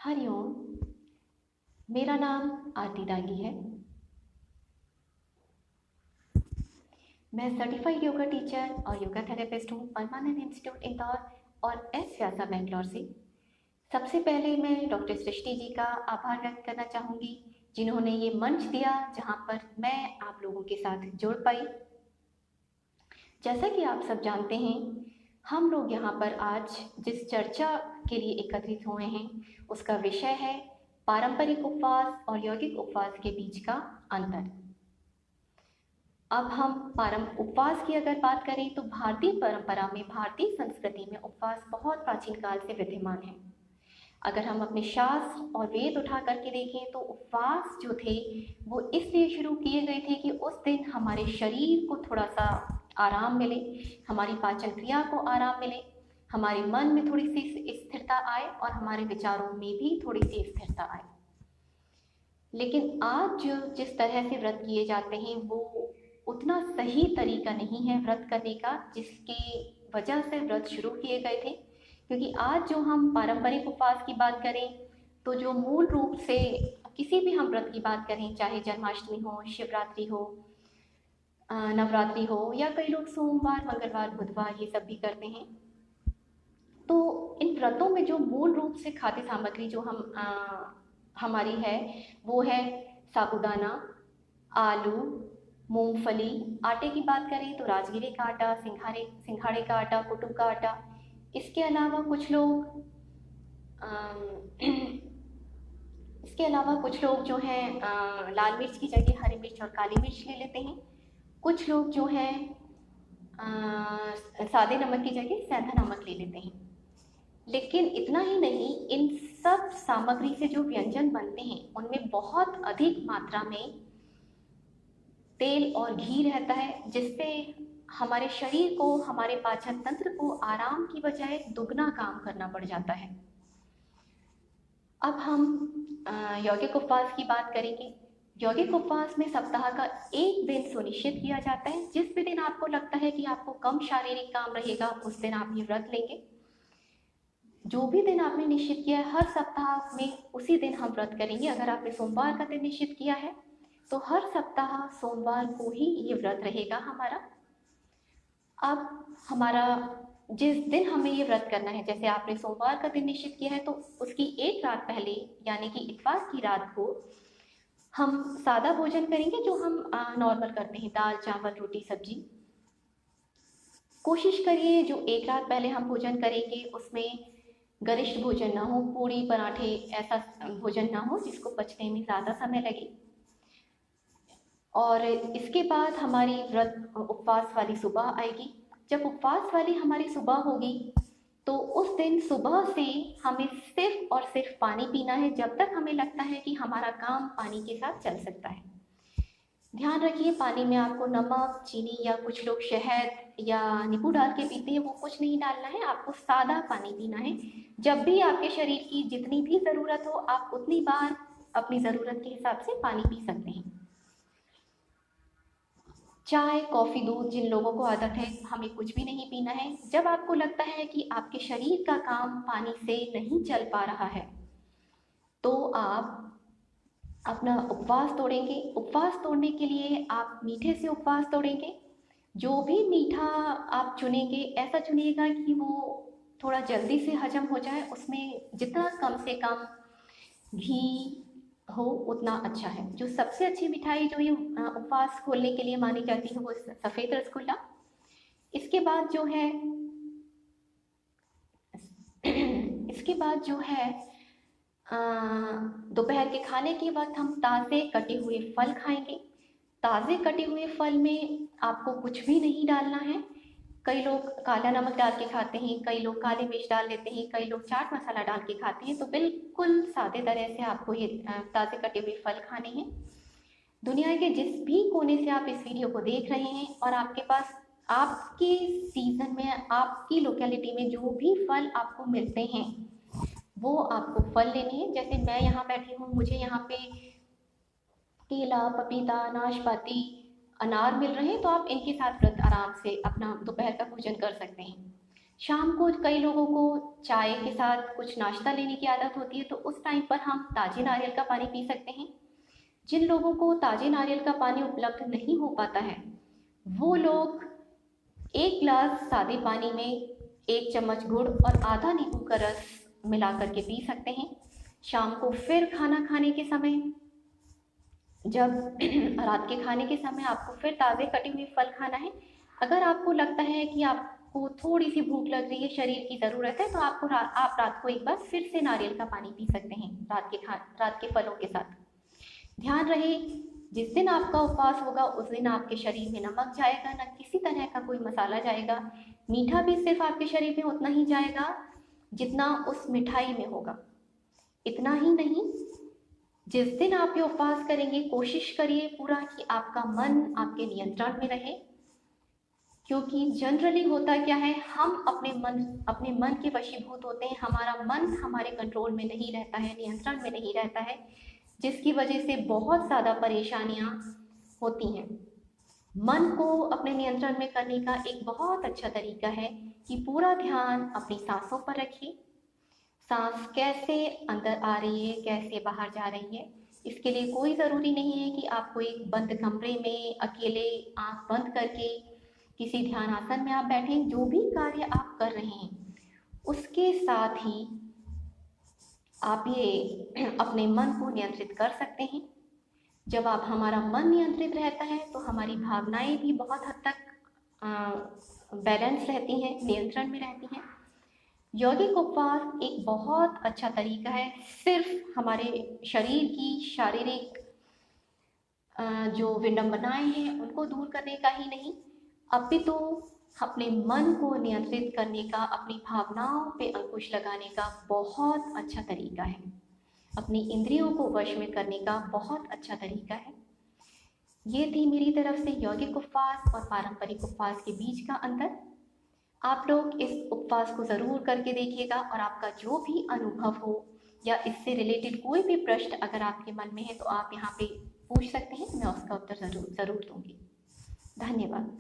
हरिओम। मेरा नाम आरती दागी है। मैं सर्टिफाइड योगा टीचर और योगा थेरेपिस्ट हूँ, परमानेंट इंस्टीट्यूट इंदौर और एस व्यासा बेंगलोर से। सबसे पहले मैं डॉक्टर सृष्टि जी का आभार व्यक्त करना चाहूँगी, जिन्होंने ये मंच दिया जहाँ पर मैं आप लोगों के साथ जुड़ पाई। जैसा कि आप सब जानते हैं, हम लोग यहाँ पर आज जिस चर्चा के लिए एकत्रित हुए हैं उसका विषय है पारंपरिक उपवास और यौगिक उपवास के बीच का अंतर। अब हम उपवास की अगर बात करें तो भारतीय परंपरा में, भारतीय संस्कृति में उपवास बहुत प्राचीन काल से विद्यमान है। अगर हम अपने शास्त्र और वेद उठा करके देखें तो उपवास जो थे वो इसलिए शुरू किए गए थे कि उस दिन हमारे शरीर को थोड़ा सा आराम मिले, हमारी पाचन क्रिया को आराम मिले, हमारे मन में थोड़ी सी स्थिरता आए और हमारे विचारों में भी थोड़ी सी स्थिरता आए। लेकिन आज जो जिस तरह से व्रत किए जाते हैं वो उतना सही तरीका नहीं है व्रत करने का, जिसकी वजह से व्रत शुरू किए गए थे। क्योंकि आज जो हम पारंपरिक उपवास की बात करें तो जो मूल रूप से किसी भी हम व्रत की बात करें, चाहे जन्माष्टमी हो, शिवरात्रि हो, नवरात्रि हो, या कई लोग सोमवार, मंगलवार, बुधवार ये सब भी करते हैं, तो इन व्रतों में जो मूल रूप से खाद्य सामग्री जो हमारी है वो है साबूदाना, आलू, मूंगफली। आटे की बात करें तो राजगिरे का आटा, सिंघाड़े का आटा, कुटू का आटा। इसके अलावा कुछ लोग जो हैं लाल मिर्च की जगह हरी मिर्च और काली मिर्च ले लेते हैं। कुछ लोग जो हैं सादे नमक की जगह सेंधा नमक ले लेते हैं। लेकिन इतना ही नहीं, इन सब सामग्री से जो व्यंजन बनते हैं उनमें बहुत अधिक मात्रा में तेल और घी रहता है, जिससे हमारे शरीर को, हमारे पाचन तंत्र को आराम की बजाय दुगना काम करना पड़ जाता है। अब हम यौगिक उपवास की बात करेंगे। यौगिक उपवास में सप्ताह का एक दिन सुनिश्चित किया जाता है। जिस भी दिन आपको लगता है कि आपको कम शारीरिक काम रहेगा उस दिन आप ये व्रत लेंगे। जो भी दिन आपने निश्चित किया है हर सप्ताह में उसी दिन हम व्रत करेंगे। अगर आपने सोमवार का दिन निश्चित किया है तो हर सप्ताह सोमवार को ही ये व्रत रहेगा हमारा। अब हमारा जिस दिन हमें ये व्रत करना है, जैसे आपने सोमवार का दिन निश्चित किया है तो उसकी एक रात पहले यानी कि इतवार की रात को हम सादा भोजन करेंगे, जो हम नॉर्मल करते हैं, दाल, चावल, रोटी, सब्जी। कोशिश करिए जो एक रात पहले हम भोजन करेंगे उसमें गरिष्ठ भोजन ना हो, पूड़ी पराठे ऐसा भोजन ना हो जिसको पचने में ज़्यादा समय लगे। और इसके बाद हमारी व्रत उपवास वाली सुबह आएगी। जब उपवास वाली हमारी सुबह होगी तो उस दिन सुबह से हमें सिर्फ और सिर्फ पानी पीना है, जब तक हमें लगता है कि हमारा काम पानी के साथ चल सकता है। ध्यान रखिए, पानी में आपको नमक, चीनी या कुछ लोग शहद या नींबू डाल के पीते हैं, वो कुछ नहीं डालना है। आपको सादा पानी पीना है। जब भी आपके शरीर की जितनी भी ज़रूरत हो आप उतनी बार अपनी ज़रूरत के हिसाब से पानी पी सकते हैं। चाय, कॉफ़ी, दूध जिन लोगों को आदत है, हमें कुछ भी नहीं पीना है। जब आपको लगता है कि आपके शरीर का काम पानी से नहीं चल पा रहा है तो आप अपना उपवास तोड़ेंगे। उपवास तोड़ने के लिए आप मीठे से उपवास तोड़ेंगे। जो भी मीठा आप चुनेंगे ऐसा चुनिएगा कि वो थोड़ा जल्दी से हजम हो जाए, उसमें जितना कम से कम घी हो उतना अच्छा है। जो सबसे अच्छी मिठाई जो ये उपवास खोलने के लिए मानी जाती है वो सफ़ेद रसगुल्ला। इसके बाद जो है इसके बाद जो है दोपहर के खाने के वक्त हम ताज़े कटे हुए फल खाएंगे। ताज़े कटे हुए फल में आपको कुछ भी नहीं डालना है। कई लोग काला नमक डाल के खाते हैं, कई लोग काली मिर्च डाल देते हैं, कई लोग चाट मसाला डाल के खाते हैं। तो बिल्कुल सादे तरह से आपको ये ताज़े कटे हुए फल खाने हैं। दुनिया के जिस भी कोने से आप इस वीडियो को देख रहे हैं और आपके पास आपके सीज़न में, आपकी लोकेलिटी में जो भी फल आपको मिलते हैं वो आपको फल लेने हैं। जैसे मैं यहाँ बैठी हूँ, मुझे यहाँ पे केला, पपीता, नाशपाती, अनार मिल रहे हैं, तो आप इनके साथ व्रत आराम से अपना दोपहर का भोजन कर सकते हैं। शाम को कई लोगों को चाय के साथ कुछ नाश्ता लेने की आदत होती है, तो उस टाइम पर हम ताज़े नारियल का पानी पी सकते हैं। जिन लोगों को ताज़े नारियल का पानी उपलब्ध नहीं हो पाता है, वो लोग 1 ग्लास सादे पानी में 1 चम्मच गुड़ और आधा नींबू का रस मिला करके पी सकते हैं। शाम को फिर खाना खाने के समय, जब रात के खाने के समय आपको फिर ताज़े कटे हुए फल खाना है। अगर आपको लगता है कि आपको थोड़ी सी भूख लग रही है, शरीर की ज़रूरत है, तो आप रात को एक बार फिर से नारियल का पानी पी सकते हैं रात के फलों के साथ। ध्यान रहे, जिस दिन आपका उपवास होगा उस दिन आपके शरीर में नमक जाएगा, ना किसी तरह का कोई मसाला जाएगा। मीठा भी सिर्फ आपके शरीर में उतना ही जाएगा जितना उस मिठाई में होगा। इतना ही नहीं, जिस दिन आप ये उपवास करेंगे कोशिश करिए पूरा कि आपका मन आपके नियंत्रण में रहे, क्योंकि जनरली होता क्या है, हम अपने मन के वशीभूत होते हैं। हमारा मन हमारे कंट्रोल में नहीं रहता है, नियंत्रण में नहीं रहता है, जिसकी वजह से बहुत ज़्यादा परेशानियाँ होती हैं। मन को अपने नियंत्रण में करने का एक बहुत अच्छा तरीका है कि पूरा ध्यान अपनी सांसों पर रखिए। सांस कैसे अंदर आ रही है, कैसे बाहर जा रही है। इसके लिए कोई ज़रूरी नहीं है कि आपको एक बंद कमरे में अकेले आंख बंद करके किसी ध्यान आसन में आप बैठें। जो भी कार्य आप कर रहे हैं उसके साथ ही आप ये अपने मन को नियंत्रित कर सकते हैं। जब आप हमारा मन नियंत्रित रहता है तो हमारी भावनाएं भी बहुत हद तक बैलेंस रहती हैं, नियंत्रण में रहती हैं। यौगिक उपवास एक बहुत अच्छा तरीका है, सिर्फ हमारे शरीर की शारीरिक जो विडंबनाएं हैं उनको दूर करने का ही नहीं, अपितु अपने मन को नियंत्रित करने का, अपनी भावनाओं पे अंकुश लगाने का बहुत अच्छा तरीका है। अपनी इंद्रियों को वश में करने का बहुत अच्छा तरीका है। ये थी मेरी तरफ से यौगिक उपवास और पारंपरिक उपवास के बीच का अंतर। आप लोग इस उपवास को ज़रूर करके देखिएगा और आपका जो भी अनुभव हो या इससे रिलेटेड कोई भी प्रश्न अगर आपके मन में है तो आप यहाँ पे पूछ सकते हैं, मैं उसका उत्तर ज़रूर दूँगी। धन्यवाद।